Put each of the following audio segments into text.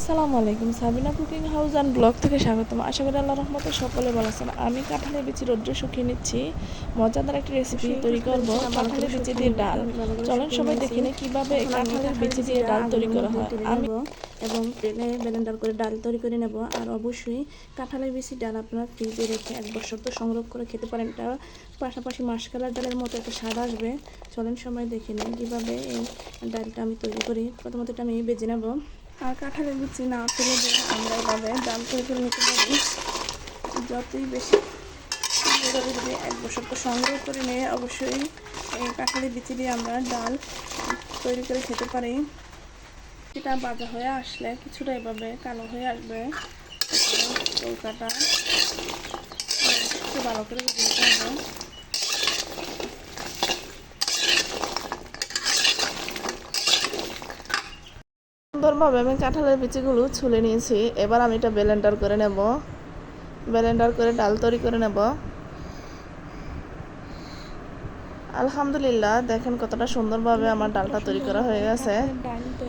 আসসালামু আলাইকুম, Sabina cooking house and blog থেকে স্বাগতম। আশা করি আল্লাহর রহমতে সকলে ভালো আছেন। আমি কাঁঠালের বিচি রৌদ্রে শুকিয়ে নিচ্ছি। মজাদার একটি রেসিপি তৈরি করব, কাঁঠালের বিচি দিয়ে ডাল। চলেন সবাই দেখে নিই কীভাবে কাঁঠালের বিচি দিয়ে ডাল তৈরি করা হয়। আমি এবং প্লেনে ব্লেন্ডার করে ডাল তৈরি করে নেব। আর অবশ্যই কাঁঠালের বিচি ডাল আপনারা ফ্রিজে রেখে 1 বছর তো সংরক্ষণ করে খেতে পারেন। এটা পাশাপাশি মাসকালার ডালের মতো একটা স্বাদ আসবে। চলেন সবাই দেখে নিই কীভাবে এই ডালটা আমি তৈরি করি। প্রথমত এটা আমি বেজে নেব। আর কাঁঠালের বিচি না ফেলে দিয়ে আমরা এভাবে ডাল তৈরি করে নিতে পারি। যতই বেশি এভাবে যদি 1 বছর তো সংগ্রহ করে নিয়ে অবশ্যই এই কাঁঠালের বিচি দিয়ে আমরা ডাল তৈরি করে খেতে পারি। এটা ভাজা হয়ে আসলে কিছুটা এভাবে কালো হয়ে আসবে। চৌকাটা একটু ভালো করে ভেজে নিতে হবে। সুন্দরভাবে আমি কাঁঠালের বিচিগুলো ছুলে নিয়েছি। এবার আমি এটা ব্লেন্ডার করে নেব। ব্লেন্ডার করে ডাল তৈরি করে নেব। আলহামদুলিল্লাহ, দেখেন কতটা সুন্দরভাবে আমার ডালটা তৈরি করা হয়ে গেছে,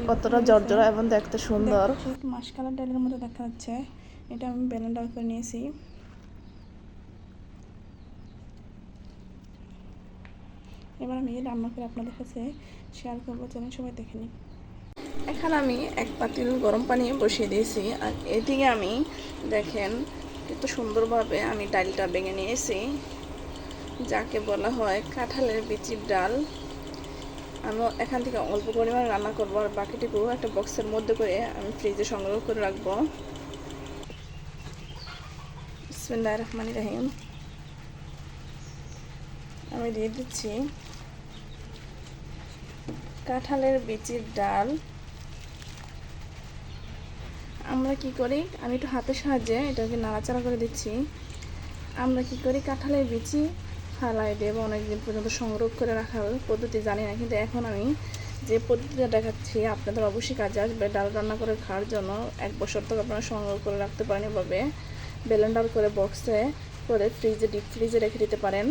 কতটা জর্জরা এবং দেখতে সুন্দর। মাসকালার ডালের মতো দেখা যাচ্ছে। এটা আমি ব্লেন্ডার করে নিয়েছি। এবার আমি রান্না করে আপনাদের কাছে শেয়ার করবো, চলেন সবাই দেখে নিই। এখানে আমি এক পাতিল গরম পানি বসিয়ে দিয়েছি। আর এদিকে আমি দেখেন কত সুন্দরভাবে আমি ডালটা ভেঙে নিয়েছি, যাকে বলা হয় কাঁঠালের বিচির ডাল। আমি এখান থেকে অল্প পরিমাণ রান্না করবো, আর বাকিটুকু একটা বক্সের মধ্যে করে আমি ফ্রিজে সংগ্রহ করে রাখবো। বিসমিল্লাহির রহমানির রহিম। আমি দিয়ে দিচ্ছি কাঁঠালের বিচির ডাল। আমরা কি করি, আমি একটু হাতের সাহায্যে এটাকে নাড়াচাড়া করে দিচ্ছি। আমরা কি করি, কাঁঠালের বিচি ফালাই দেব অনেকদিন পর্যন্ত সংগ্রহ করে রাখার পদ্ধতি জানি না, কিন্তু এখন আমি যে পদ্ধতিটা দেখাচ্ছি আপনাদের অবশ্যই কাজে আসবে। ডাল রান্না করে খাওয়ার জন্য 1 বছর তক আপনারা সংগ্রহ করে রাখতে পারেন। এভাবে ব্লেন্ডার করে বক্সে করে ডিপ ফ্রিজে রেখে দিতে পারেন।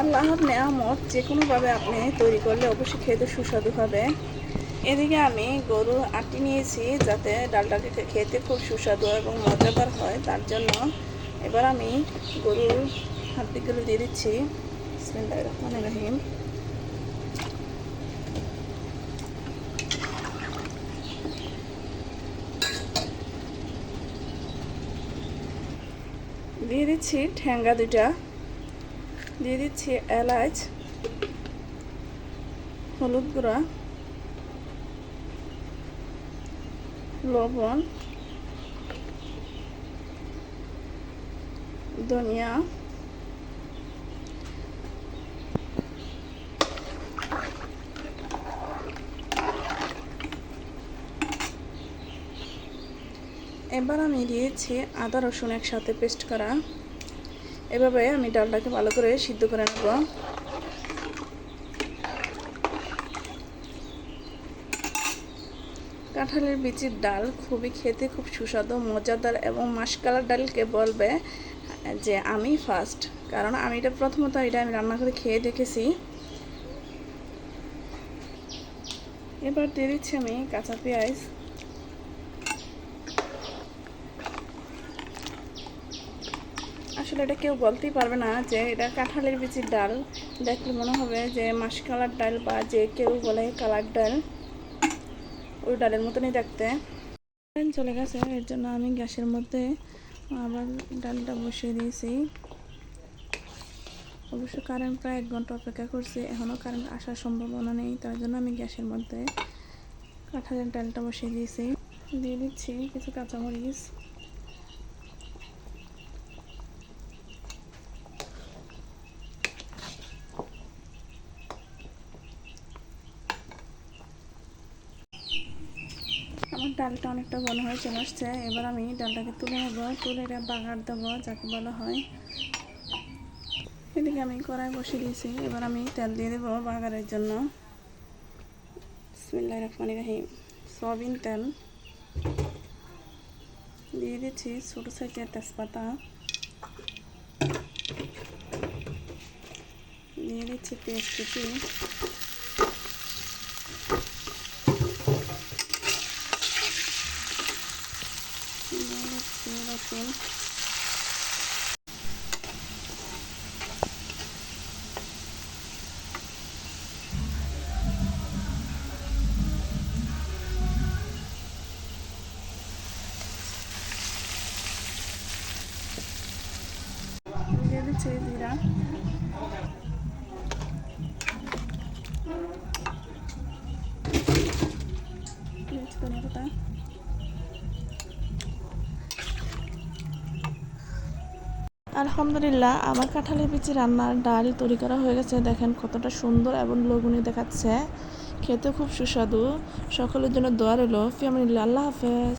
আল্লাহর নেয়ামত যে কোনোভাবে আপনি তৈরি করলে অবশ্যই খেতে সুস্বাদু হবে। এদিকে আমি গরুর আটি নিয়েছি, যাতে ডালটাকে খেতে খুব সুস্বাদু এবং মজাদার হয় তার জন্য। এবার আমি গরুর হাড্ডিগুলো দিয়ে দিচ্ছি। বিসমিল্লাহির রহমানির রহিম। দিয়ে দিচ্ছি ঠ্যাঙ্গা দুটা, দিয়ে দিচ্ছি এলাচ, হলুদ গুঁড়া, লবণ, ধনিয়া, এবার আমি দিয়েছি আদা রসুন একসাথে পেস্ট করা। এভাবে আমি ডালটাকে ভালো করে সিদ্ধ করে নেব। কাঁঠালের বিচির ডাল খুবই খেতে খুব সুস্বাদু, মজাদার এবং মাসকালার ডালকে বলবে যে আমি ফার্স্ট, কারণ আমি এটা প্রথমত আমি রান্না করে খেয়ে দেখেছি। এবার দিয়ে দিচ্ছি আমি কাঁচা পেঁয়াজ। আসলে এটা কেউ বলতেই পারবে না যে এটা কাঁঠালের বিচির ডাল। দেখলে মনে হবে যে মাসকালার ডাল, বা যে কেউ বলে কালার ডাল, ওই ডালের মতনই দেখতে। কারেন্ট চলে গেছে, এর জন্য আমি গ্যাসের মধ্যে আবার ডালটা বসিয়ে দিয়েছি। অবশ্য কারেন্ট প্রায় 1 ঘন্টা অপেক্ষা করছি, এখনও কারেন্ট আসার সম্ভাবনা নেই, তার জন্য আমি গ্যাসের মধ্যে কাঁঠালের ডালটা বসিয়ে দিয়েছি। দিয়ে দিচ্ছি কিছু কাঁচামরিচ, আমার ডালটা অনেকটা ঘন হয়ে চলে আসছে। এবার আমি ডালটাকে তুলে নেব, তুলে এটা বাগার দেবো, যাকে বলা হয়। এদিকে আমি কড়াই বসিয়ে দিয়েছি। এবার আমি তেল দিয়ে দেবো বাগারের জন্য। বিসমিল্লাহির রহমানির রহিম। সয়াবিন তেল দিয়ে দিচ্ছি, ছোটো সাইজের তেজপাতা দিয়ে দিচ্ছি, পেঁয়াজ কুচি, দিচ্ছে জিরা, পেঁয়াজ, ধনিয়া পাতা, আলহামদুলিল্লাহ আমার কাঁঠালের বিচি রান্নার ডাল তৈরি করা হয়ে গেছে। দেখেন কতটা সুন্দর এবং লোভনীয় দেখাচ্ছে, খেতে খুব সুস্বাদু। সকলের জন্য দোয়া রইল। ফি আমানিল্লাহ, আল্লাহ হাফেজ।